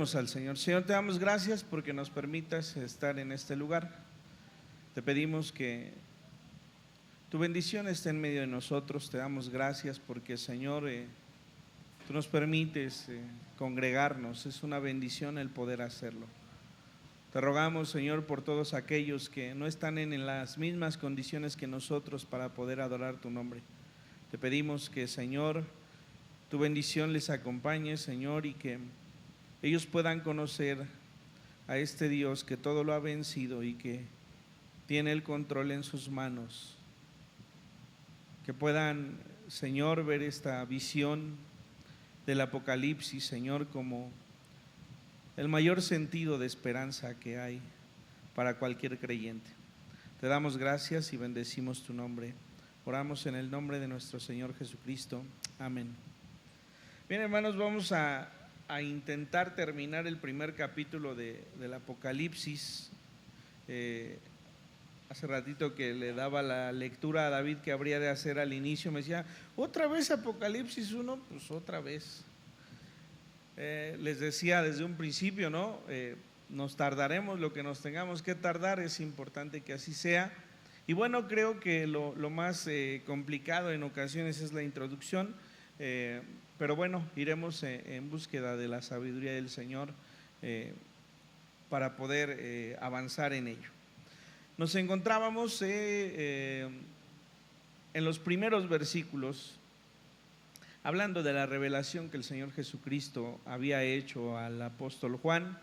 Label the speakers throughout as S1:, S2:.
S1: Vamos al Señor. Señor, te damos gracias porque nos permitas estar en este lugar. Te pedimos que tu bendición esté en medio de nosotros. Te damos gracias porque, Señor, tú nos permites congregarnos. Es una bendición el poder hacerlo. Te rogamos, Señor, por todos aquellos que no están en las mismas condiciones que nosotros para poder adorar tu nombre. Te pedimos que, Señor, tu bendición les acompañe, Señor, y que ellos puedan conocer a este Dios que todo lo ha vencido y que tiene el control en sus manos. Que puedan, Señor, ver esta visión del Apocalipsis, Señor, como el mayor sentido de esperanza que hay para cualquier creyente. Te damos gracias y bendecimos tu nombre. Oramos en el nombre de nuestro Señor Jesucristo. Amén. Bien, hermanos, vamos a intentar terminar el primer capítulo del Apocalipsis. Hace ratito que le daba la lectura a David que habría de hacer al inicio, me decía, ¿otra vez Apocalipsis 1? Pues otra vez. Les decía desde un principio, ¿no? Nos tardaremos lo que nos tengamos que tardar, es importante que así sea. Y bueno, creo que lo más complicado en ocasiones es la introducción. Pero bueno, iremos en búsqueda de la sabiduría del Señor para poder avanzar en ello. Nos encontrábamos en los primeros versículos hablando de la revelación que el Señor Jesucristo había hecho al apóstol Juan.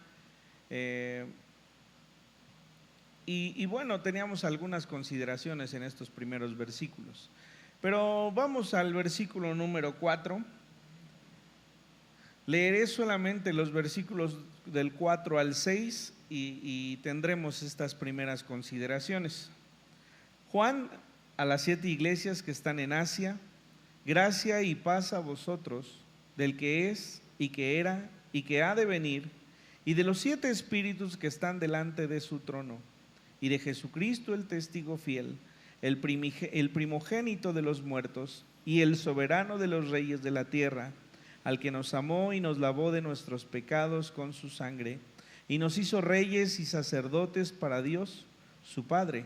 S1: Y bueno, teníamos algunas consideraciones en estos primeros versículos. Pero vamos al versículo número 4. Leeré solamente los versículos del 4 al 6 y tendremos estas primeras consideraciones. Juan, a las 7 iglesias que están en Asia, gracia y paz a vosotros, del que es y que era y que ha de venir, y de los 7 espíritus que están delante de su trono, y de Jesucristo el testigo fiel, el primogénito de los muertos y el soberano de los reyes de la tierra, al que nos amó y nos lavó de nuestros pecados con su sangre, y nos hizo reyes y sacerdotes para Dios, su Padre.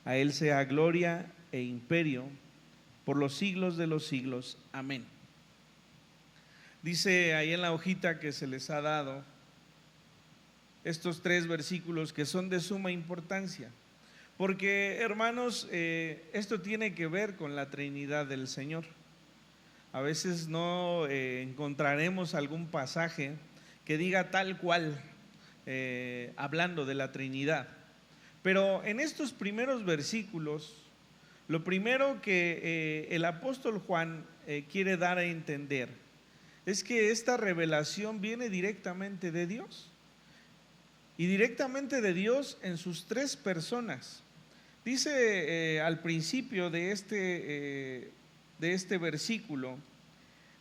S1: A Él sea gloria e imperio por los siglos de los siglos. Amén. Dice ahí en la hojita que se les ha dado estos 3 versículos que son de suma importancia. Porque, hermanos, esto tiene que ver con la Trinidad del Señor. A veces no encontraremos algún pasaje que diga tal cual, hablando de la Trinidad. Pero en estos primeros versículos, lo primero que el apóstol Juan quiere dar a entender es que esta revelación viene directamente de Dios. Y directamente de Dios en sus 3 personas. Dice al principio de este versículo,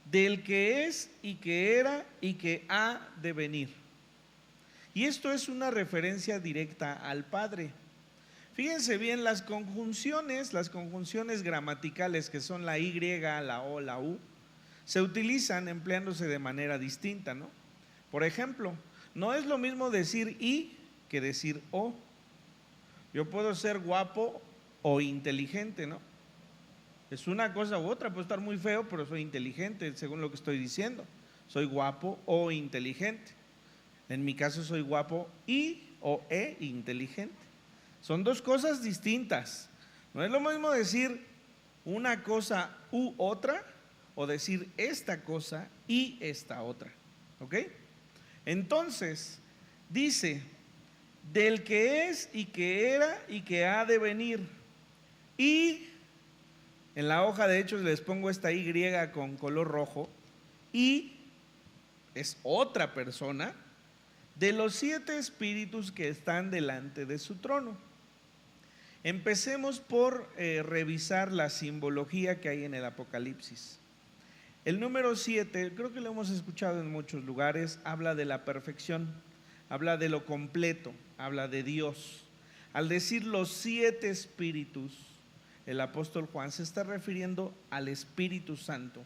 S1: del que es y que era y que ha de venir. Y esto es una referencia directa al Padre. Fíjense bien, las conjunciones gramaticales que son la Y, la O, la U, se utilizan empleándose de manera distinta, ¿no? Por ejemplo, no es lo mismo decir y que decir o. Yo puedo ser guapo o inteligente, ¿no? Es una cosa u otra, puedo estar muy feo, pero soy inteligente, según lo que estoy diciendo. Soy guapo o inteligente. En mi caso soy guapo y o inteligente. Son 2 cosas distintas. No es lo mismo decir una cosa u otra o decir esta cosa y esta otra. ¿Ok? Entonces, dice, del que es y que era y que ha de venir. Y en la hoja de Hechos les pongo esta Y con color rojo. Y es otra persona de los 7 espíritus que están delante de su trono. Empecemos por revisar la simbología que hay en el Apocalipsis. El número 7, creo que lo hemos escuchado en muchos lugares, habla de la perfección, habla de lo completo, habla de Dios. Al decir los 7 espíritus, el apóstol Juan se está refiriendo al Espíritu Santo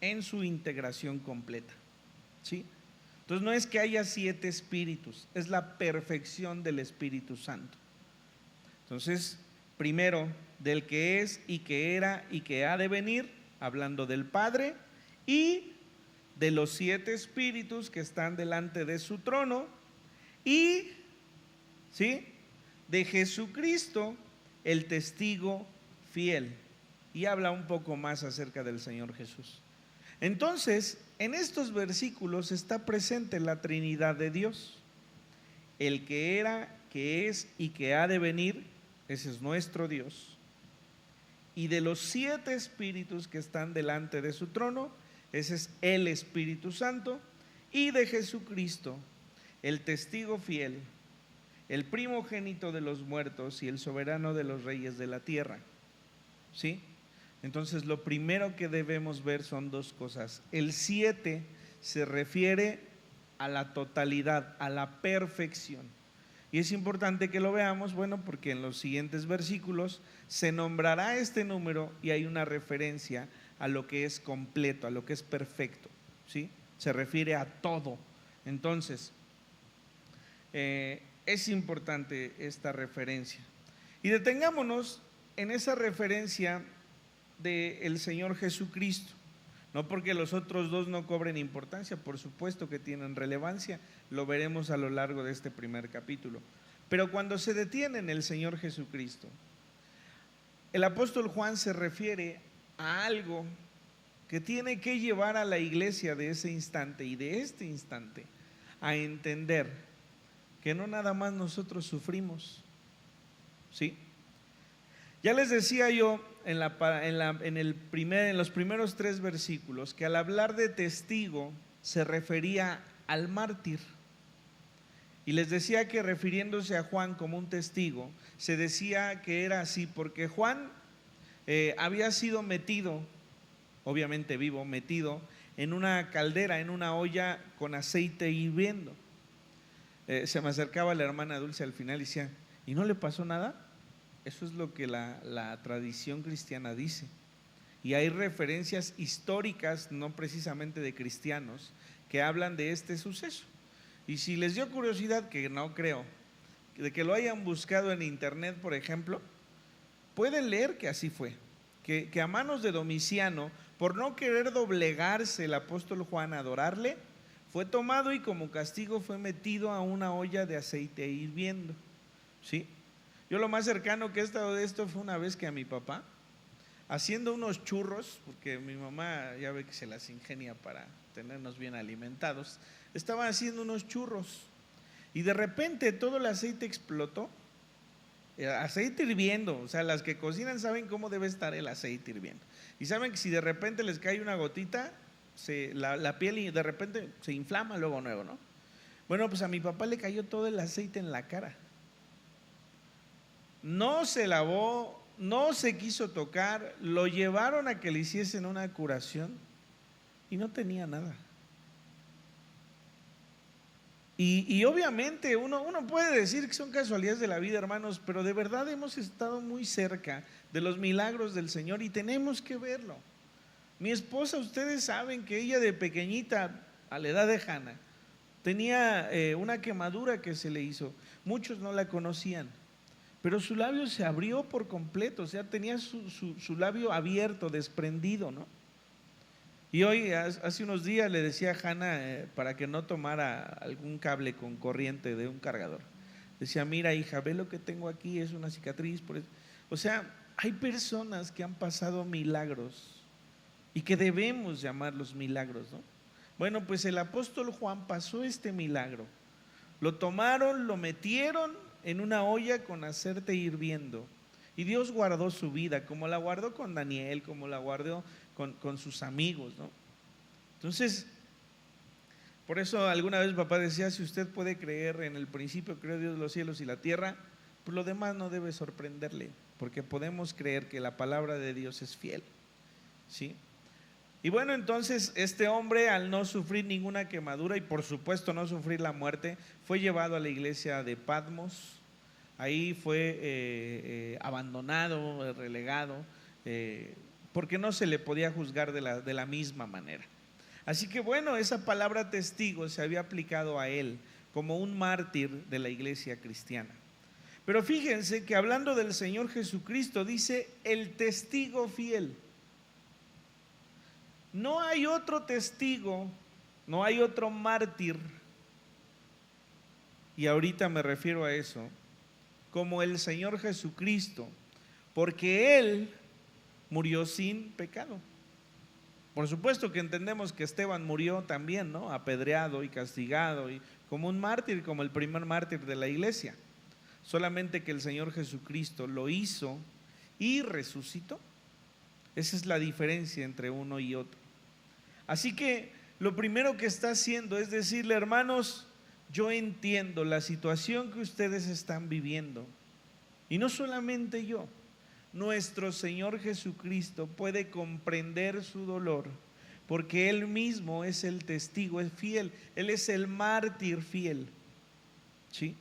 S1: en su integración completa, ¿sí? Entonces no es que haya 7 espíritus, es la perfección del Espíritu Santo. Entonces, primero, del que es y que era y que ha de venir, hablando del Padre, y de los 7 espíritus que están delante de su trono, y ¿sí?, de Jesucristo, el testigo fiel. Y habla un poco más acerca del Señor Jesús. Entonces, en estos versículos está presente la Trinidad de Dios. El que era, que es y que ha de venir, ese es nuestro Dios. Y de los 7 espíritus que están delante de su trono, ese es el Espíritu Santo. Y de Jesucristo, el testigo fiel, el primogénito de los muertos y el soberano de los reyes de la tierra. ¿Sí? Entonces lo primero que debemos ver son 2 cosas. El 7 se refiere a la totalidad, a la perfección. Y es importante que lo veamos, bueno, porque en los siguientes versículos se nombrará este número y hay una referencia a lo que es completo, a lo que es perfecto, ¿sí? Se refiere a todo. Entonces, es importante esta referencia. Y detengámonos en esa referencia del Señor Jesucristo. No porque los otros 2 no cobren importancia, por supuesto que tienen relevancia, lo veremos a lo largo de este primer capítulo. Pero cuando se detiene en el Señor Jesucristo, el apóstol Juan se refiere a algo que tiene que llevar a la iglesia de ese instante y de este instante a entender que no nada más nosotros sufrimos, ¿sí? Ya les decía yo en los primeros 3 versículos que al hablar de testigo se refería al mártir. Y les decía que refiriéndose a Juan como un testigo, se decía que era así porque Juan había sido metido, obviamente vivo, metido en una caldera, en una olla con aceite hirviendo. Se me acercaba la hermana Dulce al final y decía, ¿y no le pasó nada? Eso es lo que la tradición cristiana dice. Y hay referencias históricas, no precisamente de cristianos, que hablan de este suceso. Y si les dio curiosidad, que no creo, de que lo hayan buscado en internet, por ejemplo, pueden leer que así fue. Que a manos de Domiciano, por no querer doblegarse el apóstol Juan a adorarle, fue tomado y como castigo fue metido a una olla de aceite hirviendo, ¿sí? Yo lo más cercano que he estado de esto fue una vez que a mi papá, haciendo unos churros, porque mi mamá ya ve que se las ingenia para tenernos bien alimentados, estaba haciendo unos churros y de repente todo el aceite explotó, aceite hirviendo, o sea, las que cocinan saben cómo debe estar el aceite hirviendo y saben que si de repente les cae una gotita, la piel de repente se inflama luego nuevo, ¿no? Bueno, pues a mi papá le cayó todo el aceite en la cara. No se lavó, no se quiso tocar, lo llevaron a que le hiciesen una curación y no tenía nada. Y obviamente uno puede decir que son casualidades de la vida, hermanos, pero de verdad hemos estado muy cerca de los milagros del Señor y tenemos que verlo. Mi esposa, ustedes saben que ella de pequeñita, a la edad de Hannah, tenía una quemadura que se le hizo. Muchos no la conocían, pero su labio se abrió por completo, o sea, tenía su labio abierto, desprendido, ¿no? Y hoy, hace unos días, le decía a Hannah para que no tomara algún cable con corriente de un cargador. Decía, mira hija, ve lo que tengo aquí, es una cicatriz. Por eso. O sea, hay personas que han pasado milagros y que debemos llamarlos milagros, ¿no? Bueno, pues el apóstol Juan pasó este milagro. Lo tomaron, lo metieron en una olla con aceite hirviendo y Dios guardó su vida, como la guardó con Daniel, como la guardó con sus amigos, ¿no? Entonces, por eso alguna vez papá decía, si usted puede creer en el principio creó Dios los cielos y la tierra, pues lo demás no debe sorprenderle, porque podemos creer que la palabra de Dios es fiel, ¿sí? Y bueno, entonces este hombre, al no sufrir ninguna quemadura y por supuesto no sufrir la muerte, fue llevado a la iglesia de Patmos. Ahí fue abandonado, relegado, porque no se le podía juzgar de la misma manera. Así que bueno, esa palabra testigo se había aplicado a él como un mártir de la iglesia cristiana. Pero fíjense que hablando del Señor Jesucristo dice el testigo fiel. No hay otro testigo, no hay otro mártir, y ahorita me refiero a eso, como el Señor Jesucristo, porque Él murió sin pecado. Por supuesto que entendemos que Esteban murió también, ¿no? Apedreado y castigado, y como un mártir, como el primer mártir de la iglesia. Solamente que el Señor Jesucristo lo hizo y resucitó. Esa es la diferencia entre uno y otro. Así que lo primero que está haciendo es decirle: hermanos, yo entiendo la situación que ustedes están viviendo. Y no solamente yo, nuestro Señor Jesucristo puede comprender su dolor, porque Él mismo es el testigo, es fiel, Él es el mártir fiel, ¿sí?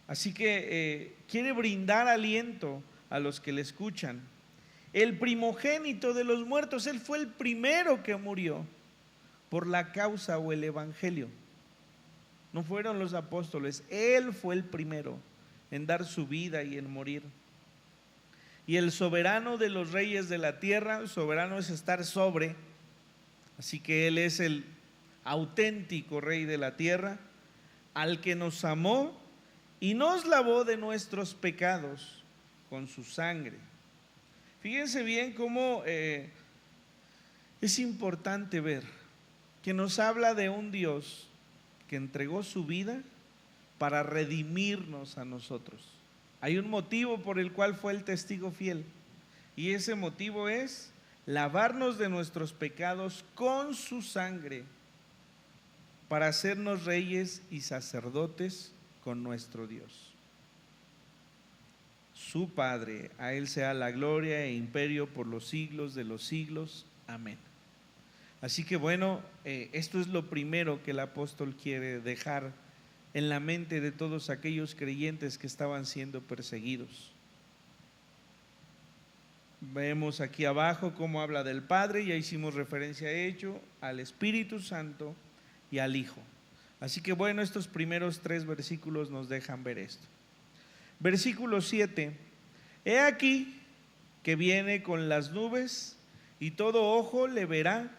S1: Así que quiere brindar aliento a los que le escuchan. El primogénito de los muertos, Él fue el primero que murió por la causa o el evangelio. No fueron los apóstoles, Él fue el primero en dar su vida y en morir. Y el soberano de los reyes de la tierra, soberano es estar sobre, así que Él es el auténtico rey de la tierra, al que nos amó y nos lavó de nuestros pecados con su sangre. Fíjense bien cómo es importante ver que nos habla de un Dios que entregó su vida para redimirnos a nosotros. Hay un motivo por el cual fue el testigo fiel, y ese motivo es lavarnos de nuestros pecados con su sangre para hacernos reyes y sacerdotes con nuestro Dios. Su Padre, a Él sea la gloria e imperio por los siglos de los siglos. Amén. Así que bueno, esto es lo primero que el apóstol quiere dejar en la mente de todos aquellos creyentes que estaban siendo perseguidos. Vemos aquí abajo cómo habla del Padre, ya hicimos referencia a ello, al Espíritu Santo y al Hijo. Así que bueno, estos primeros 3 versículos nos dejan ver esto. Versículo 7: he aquí que viene con las nubes, y todo ojo le verá,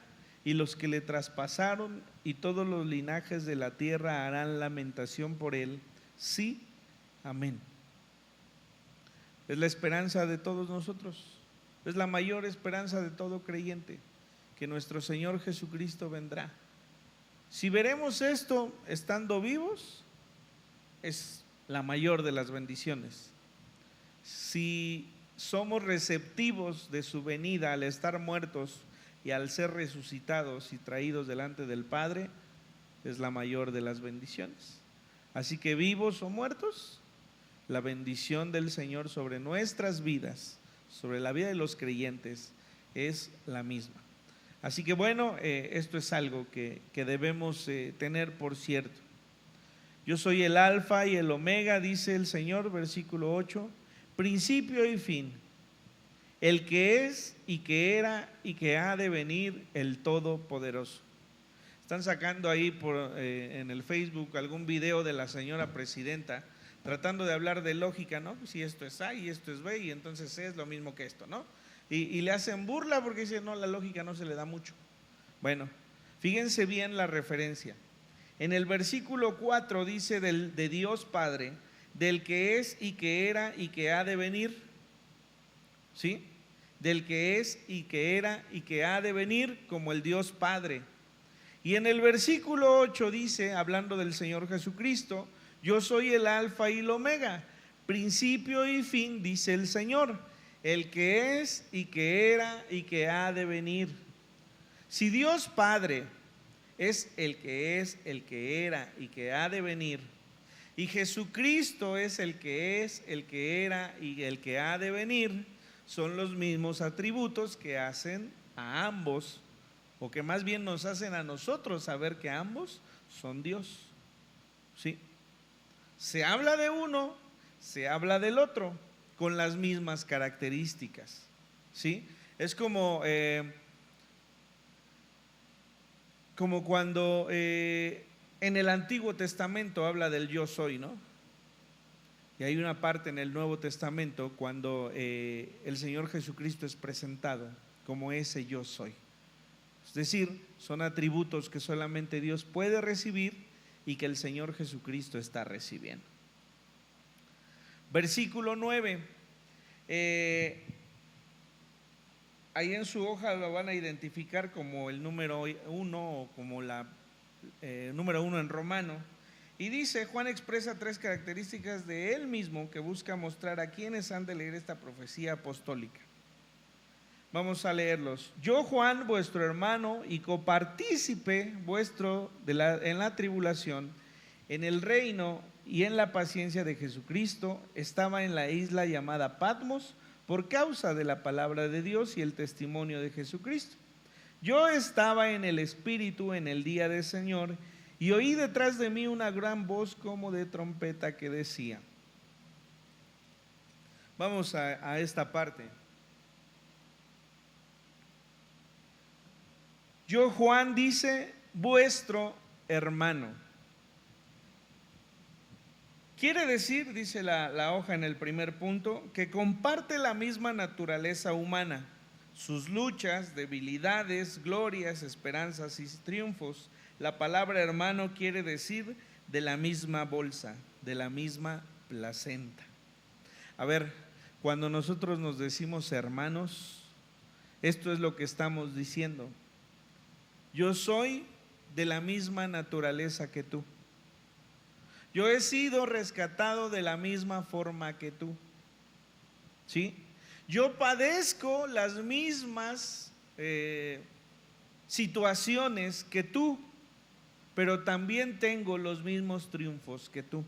S1: y los que le traspasaron y todos los linajes de la tierra harán lamentación por él. Sí, amén. Es la esperanza de todos nosotros, es la mayor esperanza de todo creyente, que nuestro Señor Jesucristo vendrá. Si veremos esto estando vivos, es la mayor de las bendiciones. Si somos receptivos de su venida al estar muertos y al ser resucitados y traídos delante del Padre, es la mayor de las bendiciones. Así que vivos o muertos, la bendición del Señor sobre nuestras vidas, sobre la vida de los creyentes, es la misma. Así que bueno, esto es algo que debemos tener por cierto. Yo soy el alfa y el omega, dice el Señor, versículo 8, principio y fin, el que es y que era y que ha de venir, el Todopoderoso. Están sacando ahí en el Facebook algún video de la señora presidenta tratando de hablar de lógica, ¿no? Si esto es A y esto es B y entonces es lo mismo que esto, ¿no? Y le hacen burla porque dicen, no, la lógica no se le da mucho. Bueno, fíjense bien la referencia. En el versículo 4 dice de Dios Padre, del que es y que era y que ha de venir, ¿sí? Del que es y que era y que ha de venir como el Dios Padre. Y en el versículo 8 dice, hablando del Señor Jesucristo, yo soy el alfa y el omega, principio y fin, dice el Señor, el que es y que era y que ha de venir. Si Dios Padre es, el que era y que ha de venir, y Jesucristo es, el que era y el que ha de venir, son los mismos atributos que hacen a ambos, o que más bien nos hacen a nosotros saber que ambos son Dios. ¿Sí? Se habla de uno, se habla del otro, con las mismas características. ¿Sí? Es como como cuando en el Antiguo Testamento habla del yo soy, ¿no? Y hay una parte en el Nuevo Testamento cuando el Señor Jesucristo es presentado como ese yo soy. Es decir, son atributos que solamente Dios puede recibir y que el Señor Jesucristo está recibiendo. Versículo 9. Ahí en su hoja lo van a identificar como el número 1 o como la número 1 en romano. Y dice, Juan expresa 3 características de él mismo que busca mostrar a quienes han de leer esta profecía apostólica. Vamos a leerlos. Yo, Juan, vuestro hermano y copartícipe vuestro en la tribulación, en el reino y en la paciencia de Jesucristo, estaba en la isla llamada Patmos por causa de la palabra de Dios y el testimonio de Jesucristo. Yo estaba en el Espíritu en el día del Señor y oí detrás de mí una gran voz como de trompeta que decía. Vamos a esta parte. Yo, Juan, dice, vuestro hermano. Quiere decir, dice la hoja en el primer punto, que comparte la misma naturaleza humana, sus luchas, debilidades, glorias, esperanzas y triunfos. La palabra hermano quiere decir de la misma bolsa, de la misma placenta. A ver, cuando nosotros nos decimos hermanos, esto es lo que estamos diciendo. Yo soy de la misma naturaleza que tú. Yo he sido rescatado de la misma forma que tú. ¿Sí? Yo padezco las mismas situaciones que tú, pero también tengo los mismos triunfos que tú.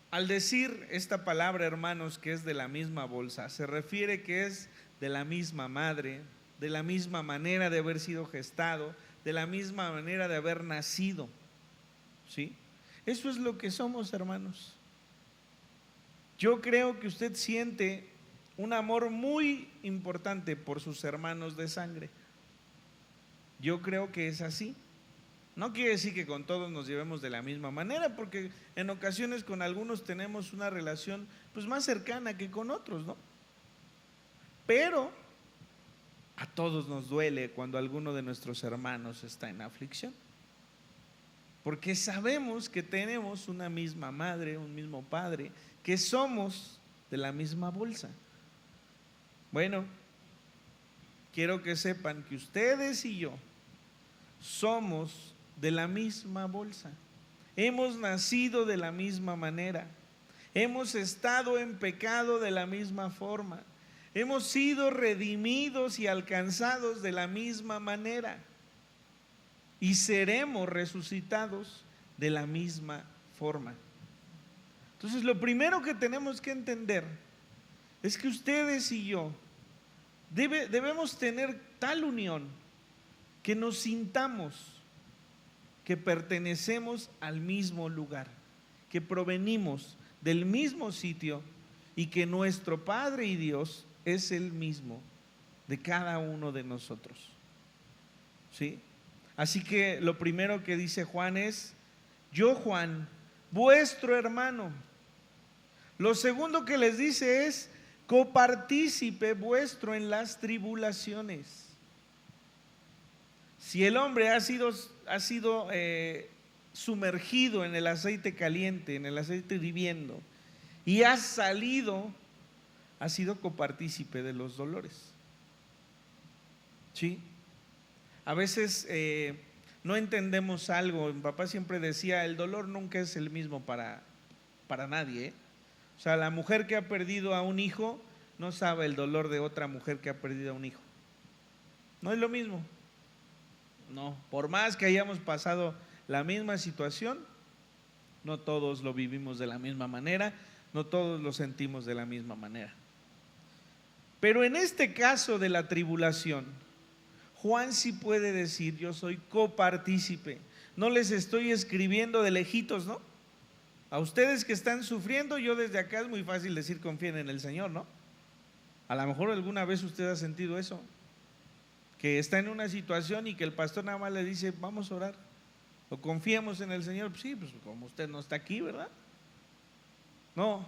S1: Al decir esta palabra, hermanos, que es de la misma bolsa, se refiere que es de la misma madre, de la misma manera de haber sido gestado, de la misma manera de haber nacido. ¿Sí? Eso es lo que somos, hermanos. Yo creo que usted siente un amor muy importante por sus hermanos de sangre. Yo creo que es así. No quiere decir que con todos nos llevemos de la misma manera, porque en ocasiones con algunos tenemos una relación pues más cercana que con otros, ¿no? Pero a todos nos duele cuando alguno de nuestros hermanos está en aflicción, porque sabemos que tenemos una misma madre, un mismo padre, que somos de la misma bolsa. Bueno, quiero que sepan que ustedes y yo somos de la misma bolsa. Hemos nacido de la misma manera. Hemos estado en pecado de la misma forma. Hemos sido redimidos y alcanzados de la misma manera. Y seremos resucitados de la misma forma. Entonces, lo primero que tenemos que entender es que ustedes y yo debemos tener tal unión que nos sintamos que pertenecemos al mismo lugar, que provenimos del mismo sitio y que nuestro Padre y Dios es el mismo de cada uno de nosotros. ¿Sí? Así que lo primero que dice Juan es, yo, Juan, vuestro hermano. Lo segundo que les dice es, copartícipe vuestro en las tribulaciones. Si el hombre ha sido sumergido en el aceite caliente, en el aceite hirviendo, y ha salido, ha sido copartícipe de los dolores. ¿Sí? A veces no entendemos algo. Mi papá siempre decía, el dolor nunca es el mismo para nadie, ¿eh? O sea, la mujer que ha perdido a un hijo no sabe el dolor de otra mujer que ha perdido a un hijo. No es lo mismo. No, por más que hayamos pasado la misma situación, no todos lo vivimos de la misma manera, no todos lo sentimos de la misma manera. Pero en este caso de la tribulación, Juan sí puede decir, yo soy copartícipe. No les estoy escribiendo de lejitos, ¿no? A ustedes que están sufriendo, yo desde acá es muy fácil decir confíen en el Señor, ¿no? A lo mejor alguna vez usted ha sentido eso. que está en una situación y que el pastor nada más le dice, vamos a orar, o confiemos en el Señor. Pues sí, pues como usted no está aquí, ¿verdad? No,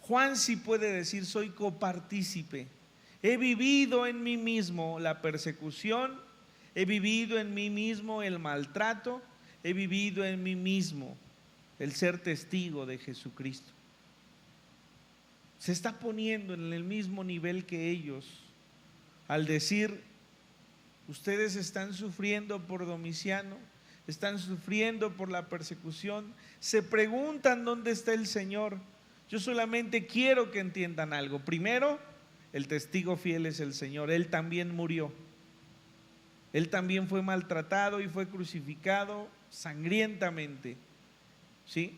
S1: Juan sí puede decir, soy copartícipe. He vivido en mí mismo la persecución, he vivido en mí mismo el maltrato, he vivido en mí mismo el ser testigo de Jesucristo. Se está poniendo en el mismo nivel que ellos al decir, ustedes están sufriendo por Domiciano, están sufriendo por la persecución, se preguntan dónde está el Señor. Yo solamente quiero que entiendan algo. Primero, el testigo fiel es el Señor. Él también murió. Él también fue maltratado y fue crucificado sangrientamente. ¿Sí?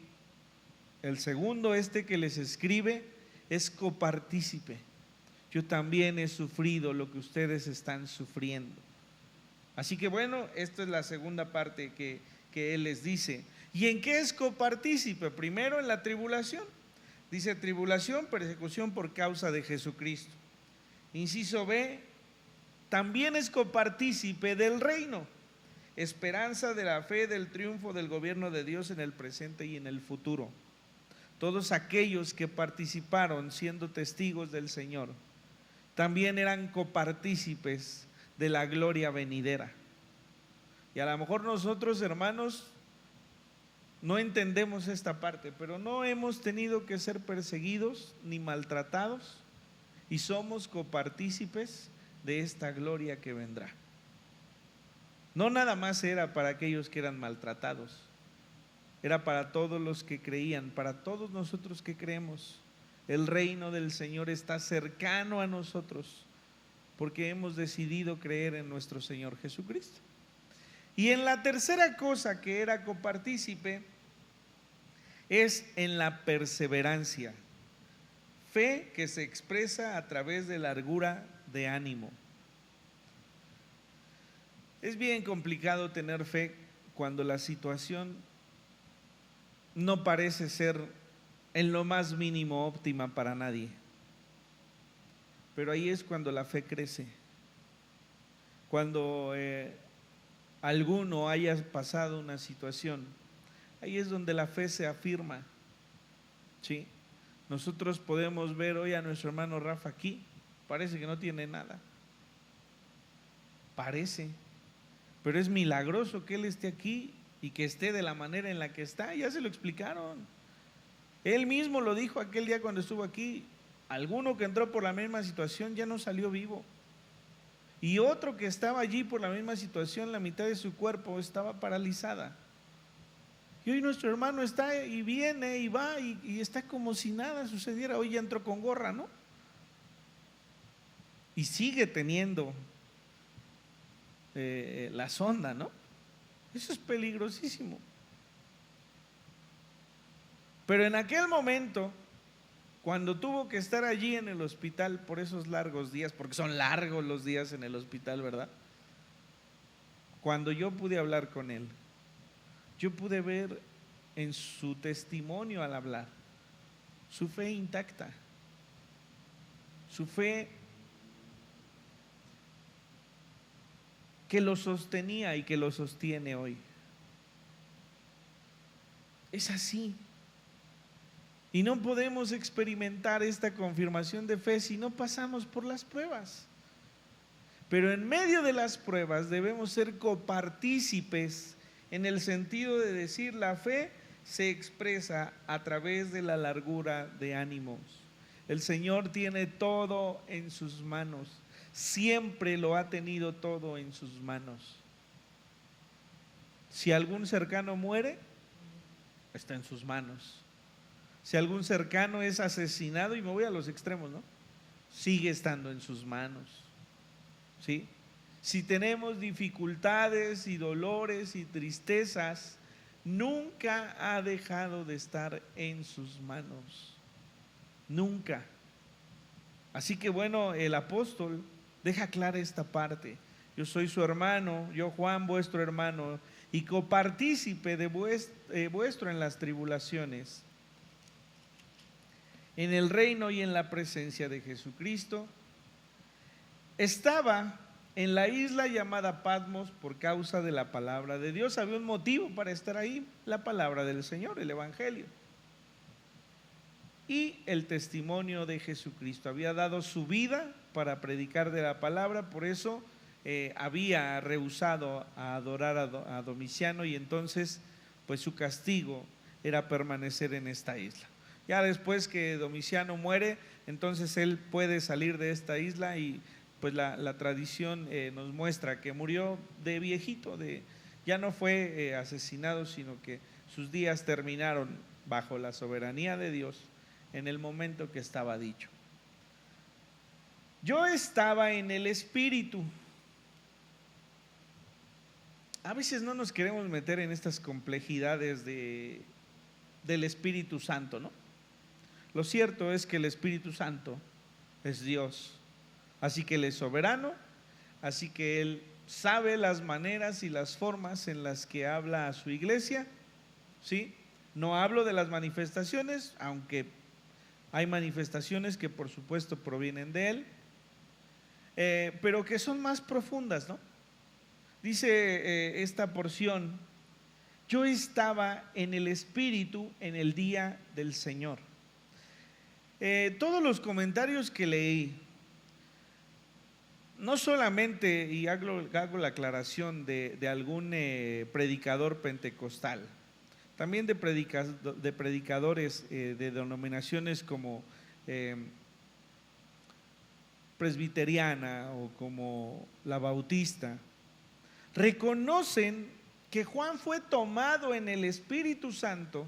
S1: El segundo, que les escribe, es copartícipe. Yo también he sufrido lo que ustedes están sufriendo. Así que bueno, esta es la segunda parte que él les dice. ¿Y en qué es copartícipe? Primero en la tribulación. Dice tribulación, persecución por causa de Jesucristo. Inciso B, también es copartícipe del reino, esperanza de la fe, del triunfo del gobierno de Dios en el presente y en el futuro. Todos aquellos que participaron siendo testigos del Señor, también eran copartícipes de la gloria venidera. Y a lo mejor nosotros, hermanos, no entendemos esta parte, pero no hemos tenido que ser perseguidos ni maltratados y somos copartícipes de esta gloria que vendrá. No nada más era para aquellos que eran maltratados, era para todos los que creían, para todos nosotros que creemos. El reino del Señor está cercano a nosotros porque hemos decidido creer en nuestro Señor Jesucristo. Y en la tercera cosa que era copartícipe es en la perseverancia, fe que se expresa a través de largura de ánimo. Es bien complicado tener fe cuando la situación no parece ser en lo más mínimo óptima para nadie. Pero ahí es cuando la fe crece. Cuando alguno haya pasado una situación, ahí es donde la fe se afirma. ¿Sí? Nosotros podemos ver hoy a nuestro hermano Rafa aquí, parece que no tiene nada. Parece, pero es milagroso que él esté aquí y que esté de la manera en la que está. Ya se lo explicaron. Él mismo lo dijo aquel día cuando estuvo aquí. Alguno que entró por la misma situación ya no salió vivo. Y otro que estaba allí por la misma situación, la mitad de su cuerpo estaba paralizada. Y hoy nuestro hermano está y viene y va y está como si nada sucediera. Hoy ya entró con gorra, ¿no? Y sigue teniendo la sonda, ¿no? Eso es peligrosísimo. Pero en aquel momento, cuando tuvo que estar allí en el hospital por esos largos días, porque son largos los días en el hospital, ¿verdad? Cuando yo pude hablar con él, yo pude ver en su testimonio al hablar su fe intacta, su fe que lo sostenía y que lo sostiene hoy. Es así. Y no podemos experimentar esta confirmación de fe si no pasamos por las pruebas. Pero en medio de las pruebas debemos ser copartícipes en el sentido de decir la fe se expresa a través de la largura de ánimos. El Señor tiene todo en sus manos, siempre lo ha tenido todo en sus manos. Si algún cercano muere, está en sus manos. Si algún cercano es asesinado, y me voy a los extremos, ¿no? Sigue estando en sus manos. ¿Sí? Si tenemos dificultades y dolores y tristezas, nunca ha dejado de estar en sus manos. Nunca. Así que bueno, el apóstol deja clara esta parte. Yo soy su hermano, yo Juan, vuestro hermano, y copartícipe de vuestro en las tribulaciones, en el reino y en la presencia de Jesucristo. Estaba en la isla llamada Patmos por causa de la palabra de Dios. Había un motivo para estar ahí: la palabra del Señor, el Evangelio y el testimonio de Jesucristo. Había dado su vida para predicar de la palabra, por eso había rehusado a adorar a Domiciano, y entonces pues su castigo era permanecer en esta isla. Ya después que Domiciano muere, entonces él puede salir de esta isla, y pues la tradición nos muestra que murió de viejito, ya no fue asesinado, sino que sus días terminaron bajo la soberanía de Dios en el momento que estaba dicho. Yo estaba en el Espíritu. A veces no nos queremos meter en estas complejidades del Espíritu Santo, ¿no? Lo cierto es que el Espíritu Santo es Dios, así que Él es soberano, así que Él sabe las maneras y las formas en las que habla a su iglesia, ¿sí? No hablo de las manifestaciones, aunque hay manifestaciones que por supuesto provienen de Él, pero que son más profundas, ¿no? Dice esta porción: yo estaba en el Espíritu en el día del Señor. Todos los comentarios que leí, no solamente, y hago la aclaración de algún predicador pentecostal, también de predicadores de denominaciones como presbiteriana o como la bautista, reconocen que Juan fue tomado en el Espíritu Santo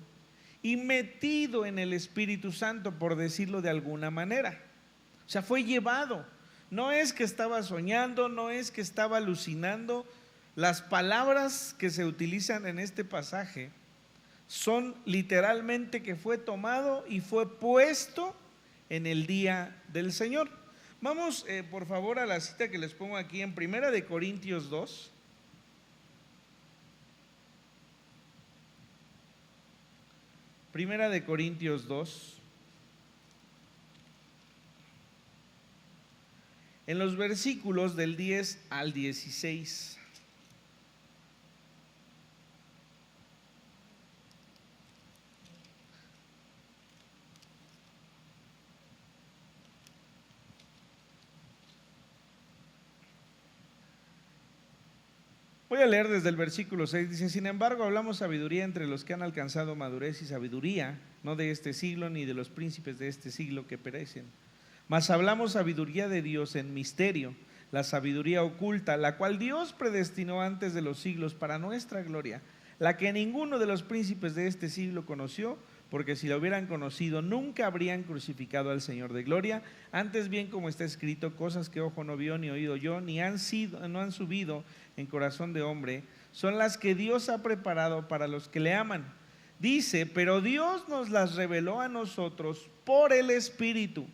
S1: y metido en el Espíritu Santo, por decirlo de alguna manera. O sea, fue llevado. No es que estaba soñando, no es que estaba alucinando. Las palabras que se utilizan en este pasaje son literalmente que fue tomado y fue puesto en el día del Señor. Vamos por favor a la cita que les pongo aquí en 1 de Corintios 2. Primera de Corintios 2, en los versículos del 10 al 16. Voy a leer desde el versículo 6, dice: sin embargo, hablamos sabiduría entre los que han alcanzado madurez y sabiduría, no de este siglo ni de los príncipes de este siglo que perecen. Mas hablamos sabiduría de Dios en misterio, la sabiduría oculta, la cual Dios predestinó antes de los siglos para nuestra gloria, la que ninguno de los príncipes de este siglo conoció, porque si la hubieran conocido nunca habrían crucificado al Señor de gloria. Antes bien, como está escrito: cosas que ojo no vio ni oído yo, no han subido en corazón de hombre, son las que Dios ha preparado para los que le aman. Dice: pero Dios nos las reveló a nosotros por el Espíritu,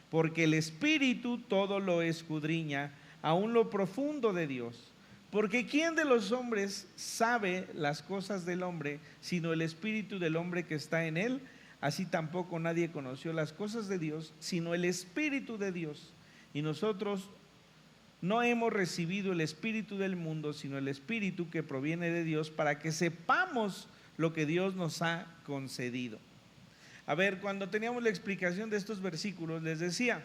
S1: porque el Espíritu todo lo escudriña, aún lo profundo de Dios. Porque ¿quién de los hombres sabe las cosas del hombre, sino el Espíritu del hombre que está en él? Así tampoco nadie conoció las cosas de Dios, sino el Espíritu de Dios. Y nosotros no hemos recibido el espíritu del mundo, sino el Espíritu que proviene de Dios, para que sepamos lo que Dios nos ha concedido. A ver, cuando teníamos la explicación de estos versículos, les decía,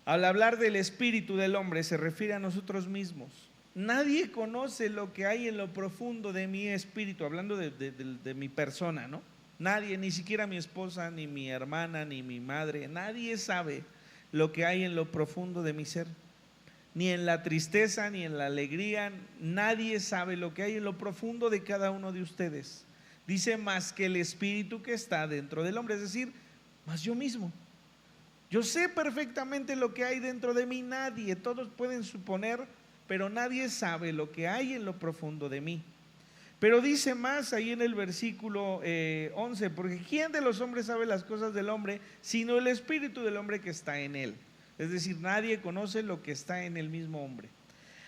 S1: al hablar del espíritu del hombre se refiere a nosotros mismos. Nadie conoce lo que hay en lo profundo de mi espíritu, hablando de mi persona, ¿no? Nadie, ni siquiera mi esposa, ni mi hermana, ni mi madre, nadie sabe lo que hay en lo profundo de mi ser. Ni en la tristeza, ni en la alegría, nadie sabe lo que hay en lo profundo de cada uno de ustedes. Dice: más que el espíritu que está dentro del hombre, es decir, más yo mismo. Yo sé perfectamente lo que hay dentro de mí. Nadie, todos pueden suponer, pero nadie sabe lo que hay en lo profundo de mí. Pero dice más ahí en el versículo 11: porque ¿quién de los hombres sabe las cosas del hombre, sino el espíritu del hombre que está en él? Es decir, nadie conoce lo que está en el mismo hombre.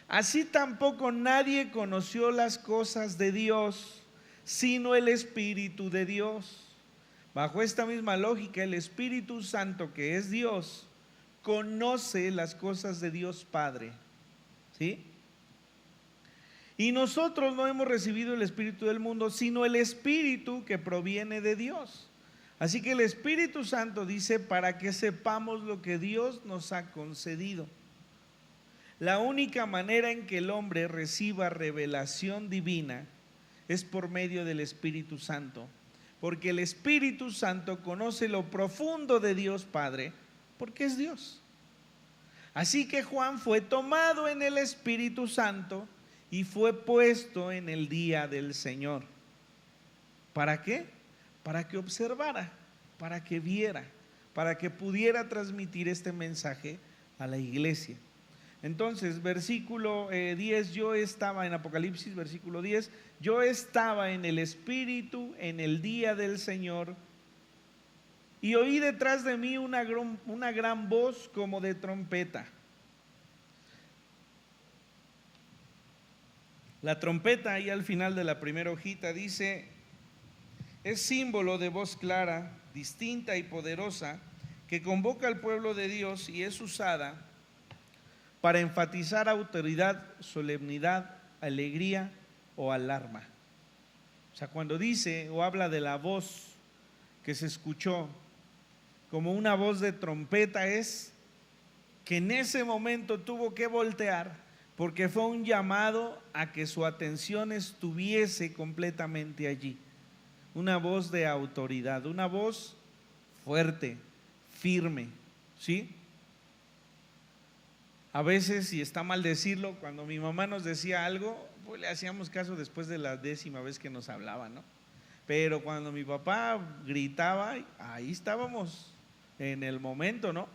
S1: Así tampoco nadie conoció las cosas de Dios, sino el Espíritu de Dios. Bajo esta misma lógica, el Espíritu Santo, que es Dios, conoce las cosas de Dios Padre, ¿sí? Y nosotros no hemos recibido el espíritu del mundo, sino el espíritu que proviene de Dios. Así que el Espíritu Santo dice para que sepamos lo que Dios nos ha concedido. La única manera en que el hombre reciba revelación divina es por medio del Espíritu Santo, porque el Espíritu Santo conoce lo profundo de Dios Padre, porque es Dios. Así que Juan fue tomado en el Espíritu Santo y fue puesto en el día del Señor. ¿Para qué? Para que observara, para que viera, para que pudiera transmitir este mensaje a la iglesia. Entonces, versículo 10, yo estaba en Apocalipsis, versículo 10, yo estaba en el Espíritu en el día del Señor y oí detrás de mí una gran voz como de trompeta. La trompeta, ahí al final de la primera hojita, dice, es símbolo de voz clara, distinta y poderosa, que convoca al pueblo de Dios y es usada para enfatizar autoridad, solemnidad, alegría o alarma. O sea, cuando dice o habla de la voz que se escuchó como una voz de trompeta, es que en ese momento tuvo que voltear, porque fue un llamado a que su atención estuviese completamente allí. Una voz de autoridad, una voz fuerte, firme, ¿sí? A veces, y está mal decirlo, cuando mi mamá nos decía algo, pues le hacíamos caso después de la 10ª vez que nos hablaba, ¿no? Pero cuando mi papá gritaba, ahí estábamos en el momento, ¿no?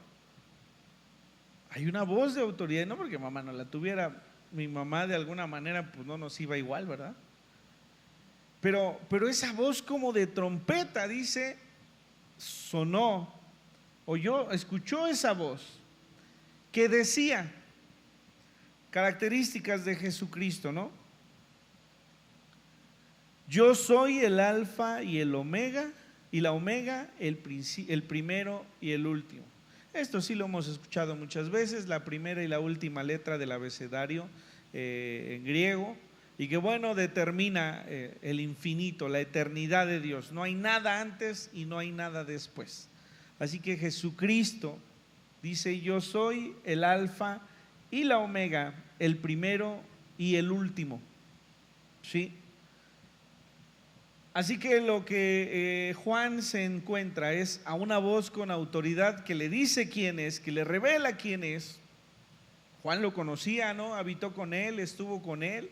S1: Hay una voz de autoridad, no porque mamá no la tuviera, mi mamá de alguna manera pues no nos iba igual, ¿verdad? Pero esa voz como de trompeta, dice, sonó, escuchó esa voz que decía características de Jesucristo, ¿no? Yo soy el alfa y el omega, y la omega, el primero y el último. Esto sí lo hemos escuchado muchas veces, la primera y la última letra del abecedario en griego, y que bueno, determina el infinito, la eternidad de Dios. No hay nada antes y no hay nada después. Así que Jesucristo dice, yo soy el alfa y la omega, el primero y el último, ¿sí? Así que lo que Juan se encuentra es a una voz con autoridad que le dice quién es, que le revela quién es. Juan lo conocía, ¿no? Habitó con él, estuvo con él.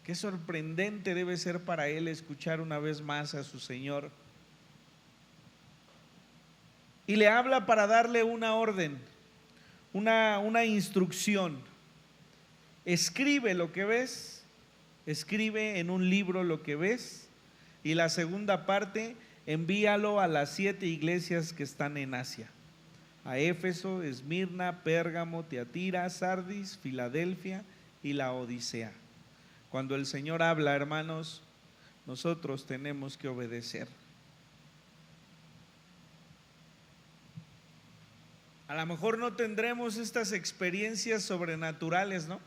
S1: Qué sorprendente debe ser para él escuchar una vez más a su Señor. Y le habla para darle una orden, una instrucción. Escribe lo que ves, escribe en un libro lo que ves, y la segunda parte, envíalo a las 7 iglesias que están en Asia: a Éfeso, Esmirna, Pérgamo, Tiatira, Sardis, Filadelfia y la Odisea. Cuando el Señor habla, hermanos, nosotros tenemos que obedecer. A lo mejor no tendremos estas experiencias sobrenaturales, ¿no?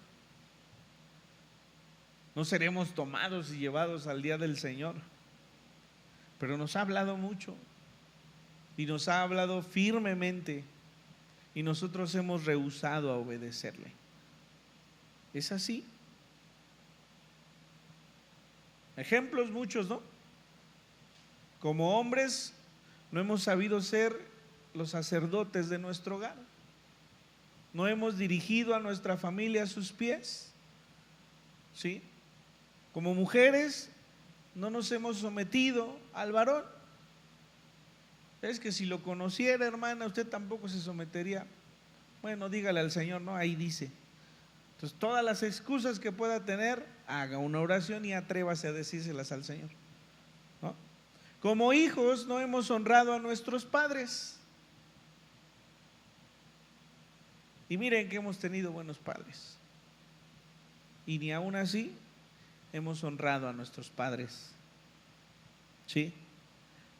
S1: No seremos tomados y llevados al día del Señor, pero nos ha hablado mucho y nos ha hablado firmemente y nosotros hemos rehusado a obedecerle. ¿Es así? Ejemplos muchos, ¿no? Como hombres no hemos sabido ser los sacerdotes de nuestro hogar. No hemos dirigido a nuestra familia a sus pies, ¿sí? Como mujeres no nos hemos sometido al varón. Es que si lo conociera, hermana, usted tampoco se sometería. Bueno, dígale al Señor, no, ahí dice. Entonces, todas las excusas que pueda tener, haga una oración y atrévase a decírselas al Señor, ¿no? Como hijos no hemos honrado a nuestros padres. Y miren que hemos tenido buenos padres. Y ni aún así hemos honrado a nuestros padres, ¿sí?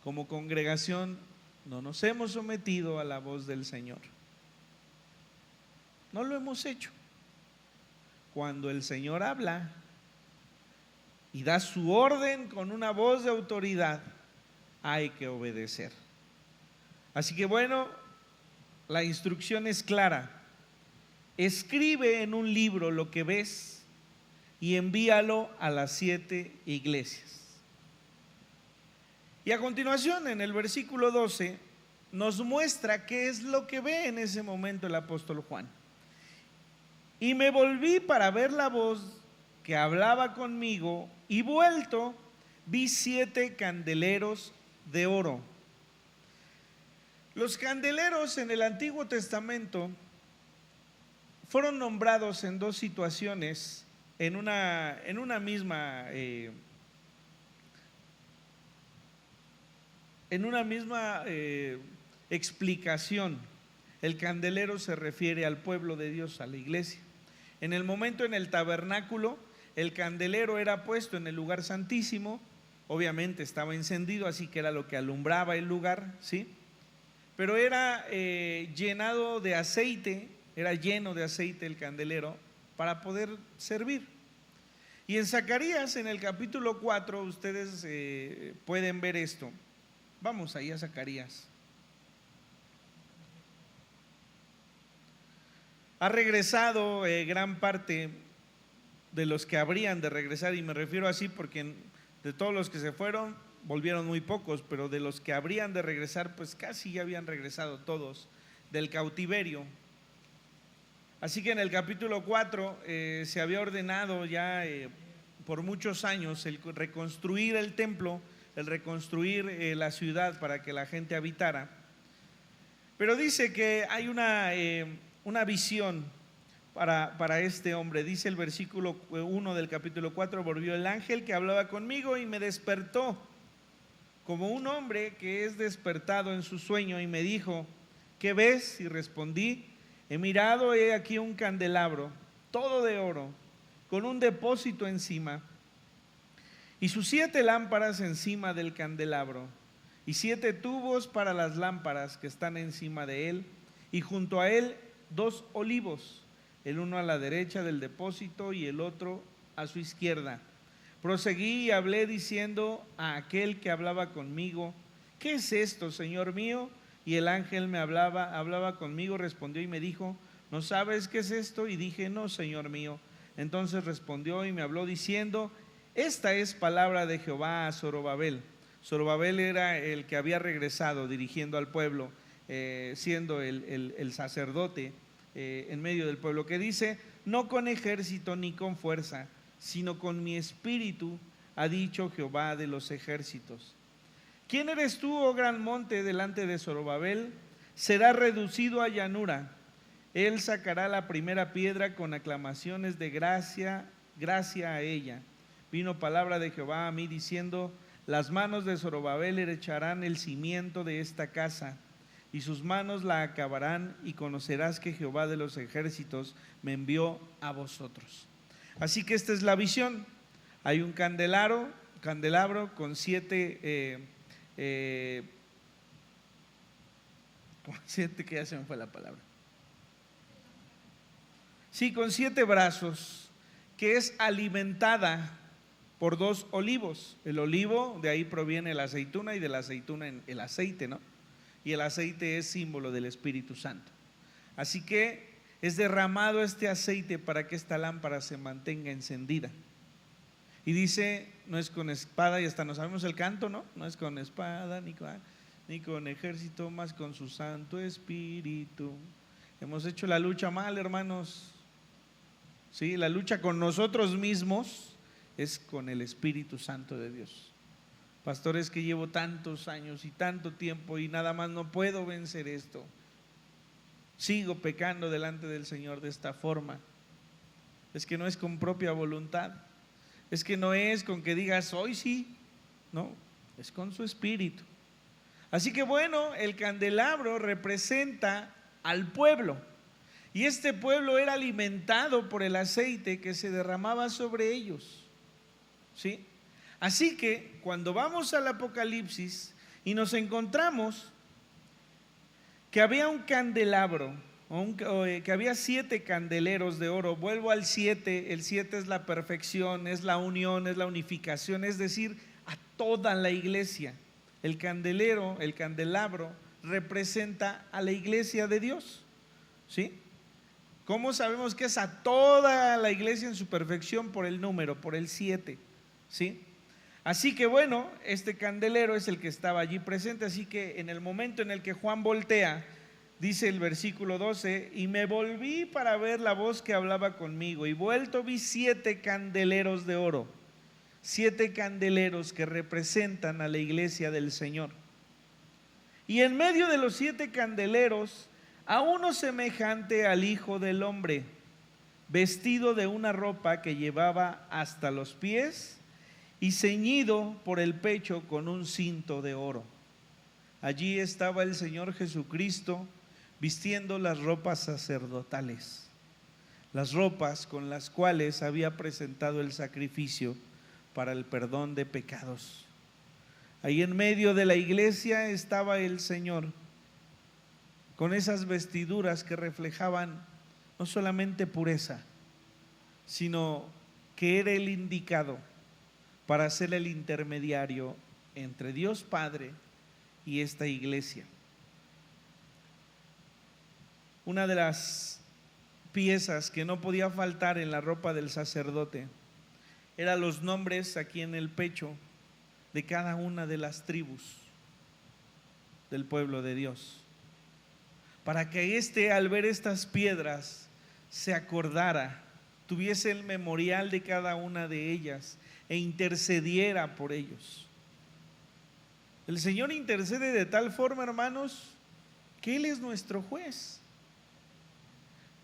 S1: Como congregación no nos hemos sometido a la voz del Señor. no lo hemos hecho. Cuando el Señor habla y da su orden con una voz de autoridad, hay que obedecer. Así que bueno, la instrucción es clara. Escribe en un libro lo que ves y envíalo a las 7 iglesias. Y a continuación, en el versículo 12, nos muestra qué es lo que ve en ese momento el apóstol Juan. Y me volví para ver la voz que hablaba conmigo, y vuelto vi 7 candeleros de oro. Los candeleros en el Antiguo Testamento fueron nombrados en 2 situaciones en una misma explicación. El candelero se refiere al pueblo de Dios, a la iglesia. En el momento en el tabernáculo, el candelero era puesto en el lugar santísimo, obviamente estaba encendido, así que era lo que alumbraba el lugar, ¿sí? Pero era llenado de aceite, era lleno de aceite el candelero para poder servir. Y en Zacarías, en el capítulo 4, ustedes pueden ver esto. Vamos ahí a Zacarías. Ha regresado gran parte de los que habrían de regresar, y me refiero así porque de todos los que se fueron, volvieron muy pocos, pero de los que habrían de regresar, pues casi ya habían regresado todos del cautiverio. Así que en el capítulo 4 se había ordenado ya por muchos años el reconstruir el templo, el reconstruir la ciudad para que la gente habitara. Pero dice que hay una visión para este hombre. Dice el versículo 1 del capítulo 4: volvió el ángel que hablaba conmigo y me despertó como un hombre que es despertado en su sueño, y me dijo: ¿qué ves? Y respondí: he mirado, he aquí un candelabro todo de oro, con un depósito encima, y sus 7 lámparas encima del candelabro, y 7 tubos para las lámparas que están encima de él, y junto a él 2 olivos, el uno a la derecha del depósito y el otro a su izquierda. Proseguí y hablé diciendo a aquel que hablaba conmigo: ¿qué es esto, Señor mío? Y el ángel me hablaba conmigo, respondió y me dijo: ¿no sabes qué es esto? Y dije: no, Señor mío. Entonces respondió y me habló diciendo: esta es palabra de Jehová a Zorobabel. Zorobabel era el que había regresado dirigiendo al pueblo, siendo el sacerdote en medio del pueblo, que dice: no con ejército ni con fuerza, sino con mi espíritu, ha dicho Jehová de los ejércitos. ¿Quién eres tú, oh gran monte, delante de Zorobabel? Será reducido a llanura. Él sacará la primera piedra con aclamaciones de gracia a ella. Vino palabra de Jehová a mí diciendo: las manos de Zorobabel echarán el cimiento de esta casa, y sus manos la acabarán, y conocerás que Jehová de los ejércitos me envió a vosotros. Así que esta es la visión. Hay un candelabro con 7 que ya se me fue la palabra. Sí, con 7 brazos, que es alimentada por 2 olivos. El olivo, de ahí proviene la aceituna, y de la aceituna el aceite, ¿no? Y el aceite es símbolo del Espíritu Santo. Así que es derramado este aceite para que esta lámpara se mantenga encendida. Y dice: no es con espada, y hasta no sabemos el canto, ¿no? No es con espada ni con ejército, más con su Santo Espíritu. Hemos hecho la lucha mal, hermanos. Sí, la lucha con nosotros mismos es con el Espíritu Santo de Dios. Pastor, es que llevo tantos años y tanto tiempo y nada más no puedo vencer esto. Sigo pecando delante del Señor de esta forma. Es que no es con propia voluntad. Es que no es con que digas hoy sí. No, es con su Espíritu. Así que bueno, el candelabro representa al pueblo. Y este pueblo era alimentado por el aceite que se derramaba sobre ellos. ¿Sí? Así que cuando vamos al Apocalipsis y nos encontramos que había un candelabro que había 7 candeleros de oro. Vuelvo al 7, el 7 es la perfección, es la unión, es la unificación, es decir, a toda la iglesia. El candelero, el candelabro, representa a la iglesia de Dios, ¿sí? ¿Cómo sabemos que es a toda la iglesia en su perfección? Por el número, por el 7, ¿sí? Así que bueno, este candelero es el que estaba allí presente. Así que en el momento en el que Juan voltea, dice el versículo 12: y me volví para ver la voz que hablaba conmigo, y vuelto vi 7 candeleros de oro, 7 candeleros que representan a la iglesia del Señor. Y en medio de los 7 candeleros, a uno semejante al Hijo del Hombre, vestido de una ropa que llevaba hasta los pies y ceñido por el pecho con un cinto de oro. Allí estaba el Señor Jesucristo vistiendo las ropas sacerdotales, las ropas con las cuales había presentado el sacrificio para el perdón de pecados. Ahí en medio de la iglesia estaba el Señor con esas vestiduras que reflejaban no solamente pureza, sino que era el indicado para ser el intermediario entre Dios Padre y esta iglesia. Una de las piezas que no podía faltar en la ropa del sacerdote eran los nombres aquí en el pecho de cada una de las tribus del pueblo de Dios, para que al ver estas piedras se acordara, tuviese el memorial de cada una de ellas e intercediera por ellos. El Señor intercede de tal forma, hermanos, que Él es nuestro juez.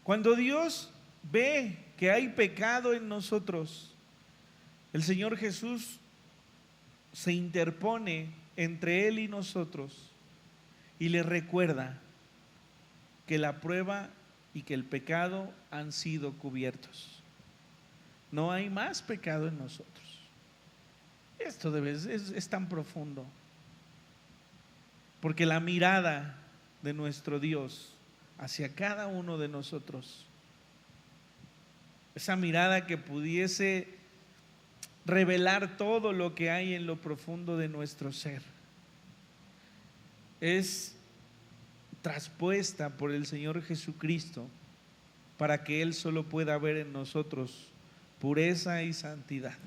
S1: Cuando Dios ve que hay pecado en nosotros, el Señor Jesús se interpone entre Él y nosotros y le recuerda que la prueba y que el pecado han sido cubiertos. No hay más pecado en nosotros. Esto es tan profundo, porque la mirada de nuestro Dios hacia cada uno de nosotros, esa mirada que pudiese revelar todo lo que hay en lo profundo de nuestro ser, es traspuesta por el Señor Jesucristo para que Él solo pueda ver en nosotros pureza y santidad.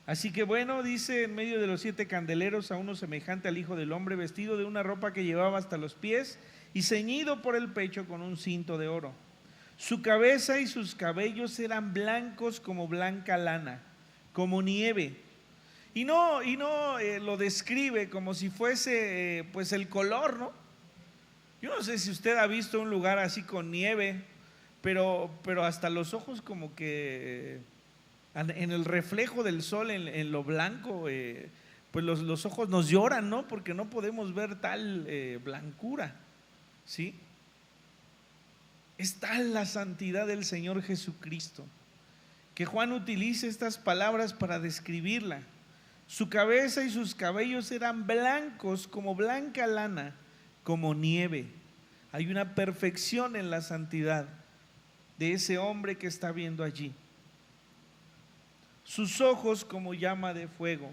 S1: Así que bueno, dice: en medio de los 7 candeleros, a uno semejante al Hijo del Hombre, vestido de una ropa que llevaba hasta los pies y ceñido por el pecho con un cinto de oro. Su cabeza y sus cabellos eran blancos como blanca lana, como nieve. Y no lo describe como si fuese pues el color, ¿no? Yo no sé si usted ha visto un lugar así con nieve, pero hasta los ojos como que en el reflejo del sol, en lo blanco, pues los ojos nos lloran, ¿no? Porque no podemos ver tal blancura, ¿sí? Es tal la santidad del Señor Jesucristo que Juan utiliza estas palabras para describirla. Su cabeza y sus cabellos eran blancos como blanca lana, como nieve. Hay una perfección en la santidad de ese hombre que está viendo allí. Sus ojos como llama de fuego,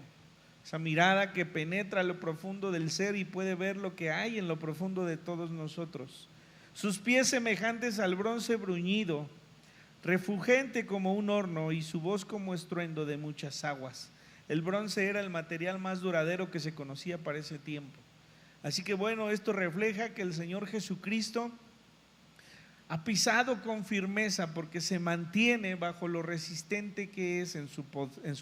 S1: esa mirada que penetra lo profundo del ser y puede ver lo que hay en lo profundo de todos nosotros. Sus pies semejantes al bronce bruñido, refulgente como un horno, y su voz como estruendo de muchas aguas. El bronce era el material más duradero que se conocía para ese tiempo. Así que bueno, esto refleja que el Señor Jesucristo ha pisado con firmeza, porque se mantiene bajo lo resistente que es en su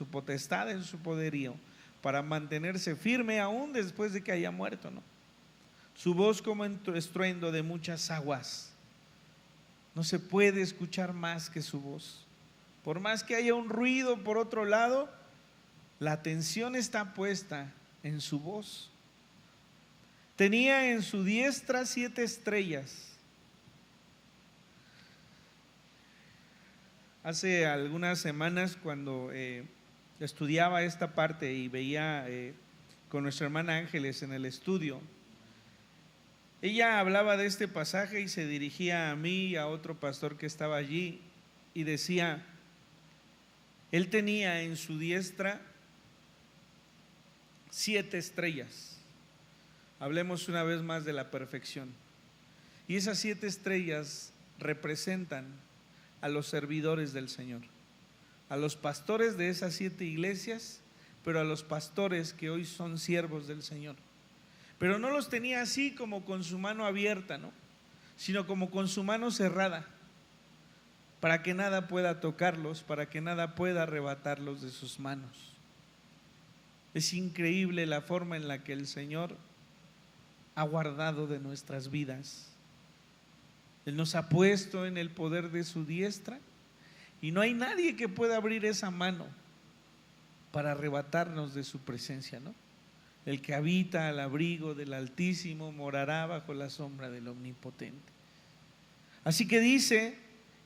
S1: potestad, en su poderío, para mantenerse firme aún después de que haya muerto, ¿no? Su voz como estruendo de muchas aguas. No se puede escuchar más que su voz. Por más que haya un ruido por otro lado, la atención está puesta en su voz. Tenía en su diestra 7 estrellas. Hace algunas semanas, cuando estudiaba esta parte y veía con nuestra hermana Ángeles en el estudio, Ella hablaba de este pasaje y se dirigía a mí y a otro pastor que estaba allí y decía, él tenía en su diestra 7 estrellas. Hablemos una vez más de la perfección. Y esas 7 estrellas representan a los servidores del Señor, a los pastores de esas 7 iglesias, pero a los pastores que hoy son siervos del Señor. Pero no los tenía así como con su mano abierta, ¿no? Sino como con su mano cerrada, para que nada pueda tocarlos, para que nada pueda arrebatarlos de sus manos. Es increíble la forma en la que el Señor ha guardado de nuestras vidas. Él nos ha puesto en el poder de su diestra y no hay nadie que pueda abrir esa mano para arrebatarnos de su presencia, ¿no? El que habita al abrigo del Altísimo morará bajo la sombra del Omnipotente. Así que dice,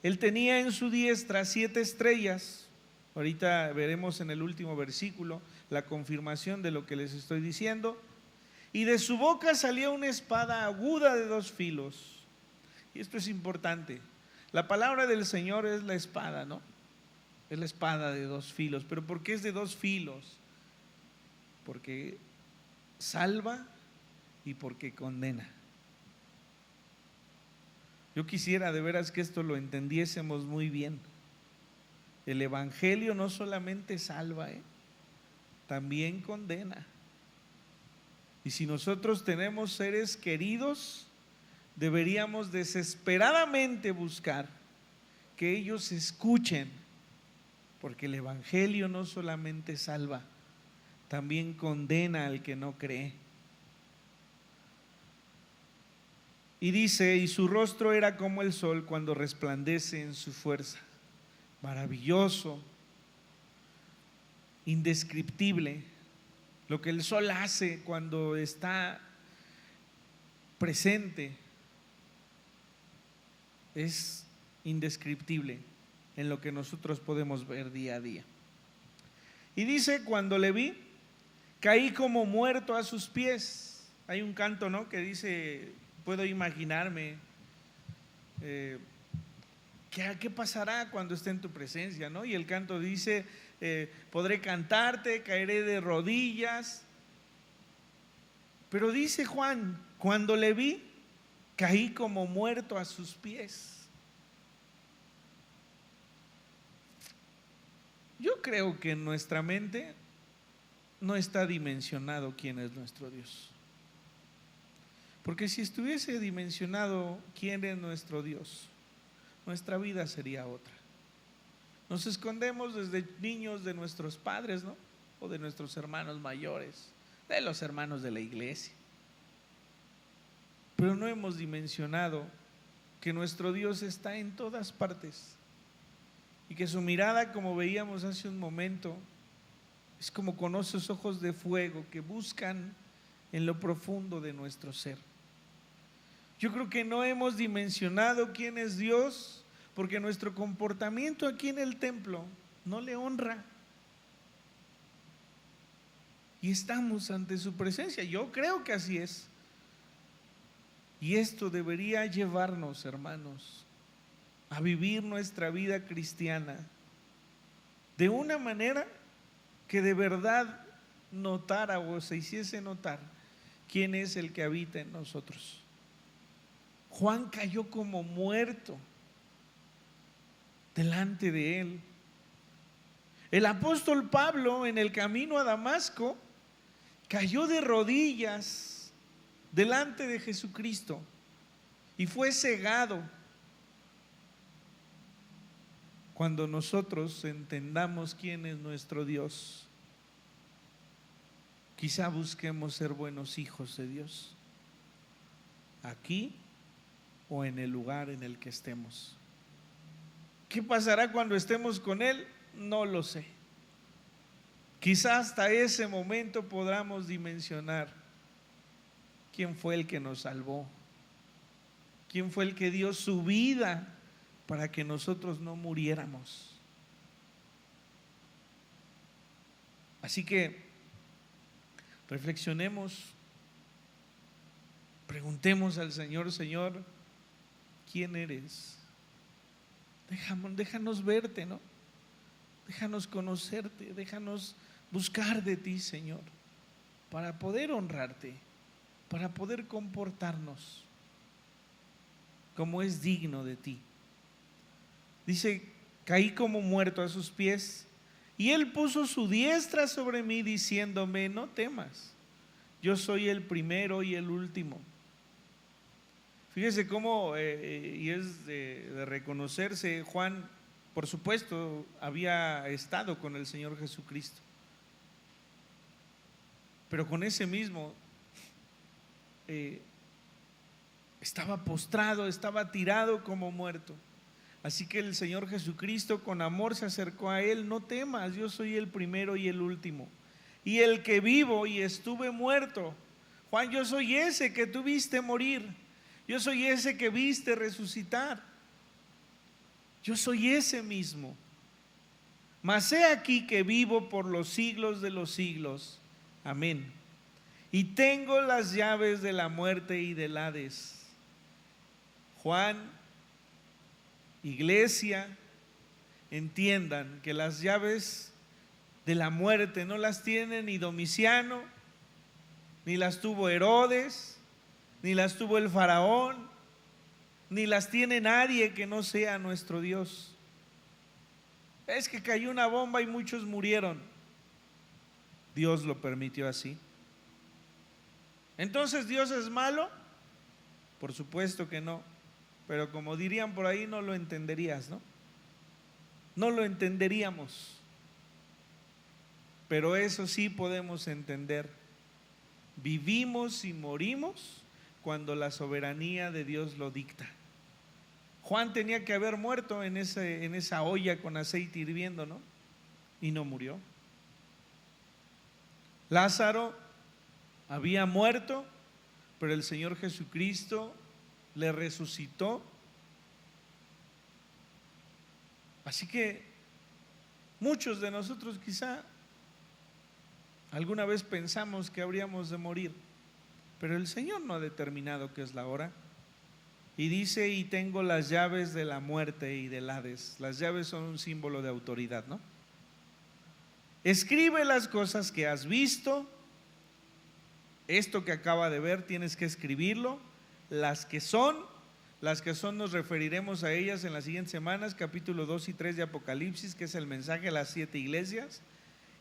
S1: él tenía en su diestra 7 estrellas. Ahorita veremos en el último versículo la confirmación de lo que les estoy diciendo. Y de su boca salía una espada aguda de 2 filos. Y esto es importante. La palabra del Señor es la espada, ¿no? Es la espada de 2 filos. ¿Pero por qué es de 2 filos? Porque salva y porque condena. Yo quisiera de veras que esto lo entendiésemos muy bien. El Evangelio no solamente salva, también condena. Y si nosotros tenemos seres queridos, deberíamos desesperadamente buscar que ellos escuchen, porque el Evangelio no solamente salva, también condena al que no cree. Y dice, y su rostro era como el sol cuando resplandece en su fuerza. Maravilloso, indescriptible, lo que el sol hace cuando está presente es indescriptible en lo que nosotros podemos ver día a día. Y dice, cuando le vi, caí como muerto a sus pies. Hay un canto, ¿no?, que dice, puedo imaginarme ¿qué pasará cuando esté en tu presencia, ¿no? Y el canto dice, podré cantarte, caeré de rodillas. Pero dice Juan, cuando le vi, caí como muerto a sus pies. Yo creo que en nuestra mente no está dimensionado quién es nuestro Dios. Porque si estuviese dimensionado quién es nuestro Dios, nuestra vida sería otra. Nos escondemos desde niños de nuestros padres, ¿no? O de nuestros hermanos mayores, de los hermanos de la iglesia. Pero no hemos dimensionado que nuestro Dios está en todas partes y que su mirada, como veíamos hace un momento, es como con esos ojos de fuego que buscan en lo profundo de nuestro ser. Yo creo que no hemos dimensionado quién es Dios porque nuestro comportamiento aquí en el templo no le honra. Y estamos ante su presencia. Yo creo que así es. Y esto debería llevarnos, hermanos, a vivir nuestra vida cristiana de una manera que de verdad notara o se hiciese notar quién es el que habita en nosotros. Juan cayó como muerto delante de él. El apóstol Pablo, en el camino a Damasco, cayó de rodillas delante de Jesucristo y fue cegado. Cuando nosotros entendamos quién es nuestro Dios, quizá busquemos ser buenos hijos de Dios, aquí o en el lugar en el que estemos. ¿Qué pasará cuando estemos con Él? No lo sé. Quizá hasta ese momento podamos dimensionar quién fue el que nos salvó, quién fue el que dio su vida para que nosotros no muriéramos. Así que reflexionemos, preguntemos al Señor: Señor, ¿quién eres? Déjanos verte, ¿no? Déjanos conocerte, déjanos buscar de ti, Señor, para poder honrarte, para poder comportarnos como es digno de ti. Dice: caí como muerto a sus pies, y Él puso su diestra sobre mí, diciéndome: no temas, yo soy el primero y el último. Fíjese cómo, y es de reconocerse, Juan, por supuesto, había estado con el Señor Jesucristo, pero con ese mismo estaba postrado, estaba tirado como muerto. Así que el Señor Jesucristo con amor se acercó a él: no temas, yo soy el primero y el último, y el que vivo y estuve muerto. Juan, yo soy ese que tú viste morir, yo soy ese que viste resucitar, yo soy ese mismo. Mas he aquí que vivo por los siglos de los siglos. Amén. Y tengo las llaves de la muerte y del Hades. Juan, iglesia, entiendan que las llaves de la muerte no las tiene ni Domiciano, ni las tuvo Herodes, ni las tuvo el faraón, ni las tiene nadie que no sea nuestro Dios. Es que cayó una bomba y muchos murieron. Dios lo permitió así. Entonces, ¿Dios es malo? Por supuesto que no. Pero como dirían por ahí, no lo entenderías, ¿no? No lo entenderíamos. Pero eso sí podemos entender: vivimos y morimos cuando la soberanía de Dios lo dicta. Juan tenía que haber muerto en esa olla con aceite hirviendo, ¿no? Y no murió. Lázaro había muerto, pero el Señor Jesucristo le resucitó. Así que muchos de nosotros quizá alguna vez pensamos que habríamos de morir, pero el Señor no ha determinado qué es la hora. Y dice: y tengo las llaves de la muerte y del Hades. Las llaves son un símbolo de autoridad, ¿no? Escribe las cosas que has visto. Esto que acaba de ver tienes que escribirlo. Las que son nos referiremos a ellas en las siguientes semanas, capítulo 2 y 3 de Apocalipsis, que es el mensaje a las 7 iglesias.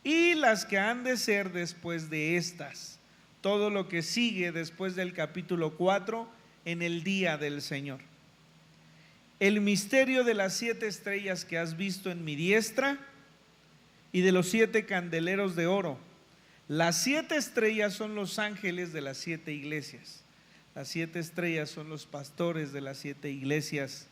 S1: Y las que han de ser después de estas, todo lo que sigue después del capítulo 4, en el día del Señor. El misterio de las 7 estrellas que has visto en mi diestra y de los 7 candeleros de oro. Las 7 estrellas son los ángeles de las 7 iglesias. Las 7 estrellas son los pastores de las 7 iglesias.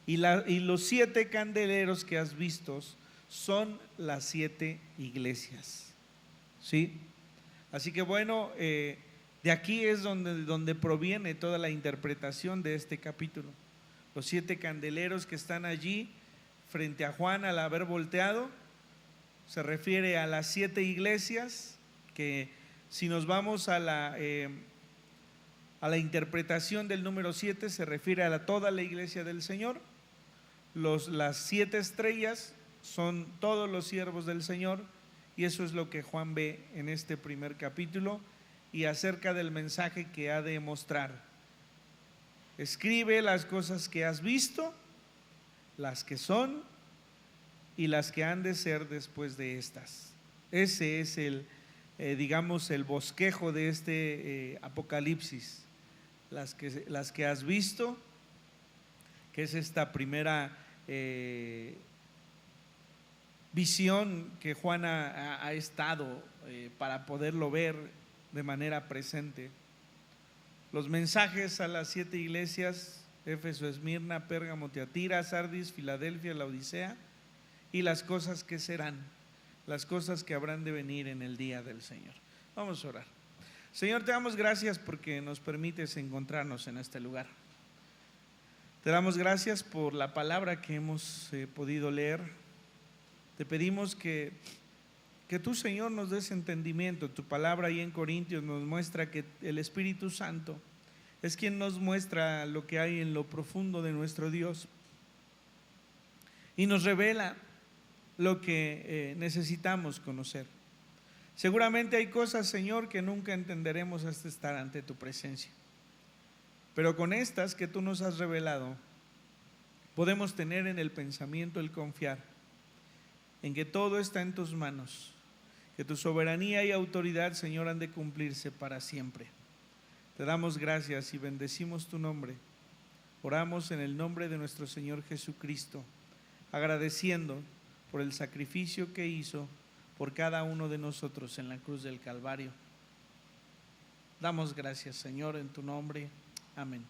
S1: Y los 7 candeleros que has visto son las 7 iglesias. ¿Sí? Así que bueno, de aquí es donde proviene toda la interpretación de este capítulo. Los 7 candeleros que están allí frente a Juan al haber volteado, se refiere a las 7 iglesias, que si nos vamos a la interpretación del número 7, se refiere a toda la iglesia del Señor. Las 7 estrellas son todos los siervos del Señor, y eso es lo que Juan ve en este primer capítulo y acerca del mensaje que ha de mostrar. Escribe las cosas que has visto, las que son y las que han de ser después de estas. Ese es el bosquejo de este Apocalipsis. Las que has visto, que es esta primera visión que Juan ha estado para poderlo ver de manera presente. Los mensajes a las 7 iglesias: Éfeso, Esmirna, Pérgamo, Tiatira, Sardis, Filadelfia, Laodicea, y las cosas que serán, las cosas que habrán de venir en el día del Señor. Vamos a orar. Señor, te damos gracias porque nos permites encontrarnos en este lugar. Te damos gracias por la palabra que hemos podido leer. Te pedimos que tú, Señor, nos des entendimiento. Tu palabra ahí en Corintios nos muestra que el Espíritu Santo es quien nos muestra lo que hay en lo profundo de nuestro Dios y nos revela lo que necesitamos conocer. Seguramente hay cosas, Señor, que nunca entenderemos hasta estar ante tu presencia, pero con estas que tú nos has revelado, podemos tener en el pensamiento el confiar en que todo está en tus manos, que tu soberanía y autoridad, Señor, han de cumplirse para siempre. Te damos gracias y bendecimos tu nombre. Oramos en el nombre de nuestro Señor Jesucristo, agradeciendo por el sacrificio que hizo por cada uno de nosotros en la cruz del Calvario. Damos gracias, Señor, en tu nombre. Amén.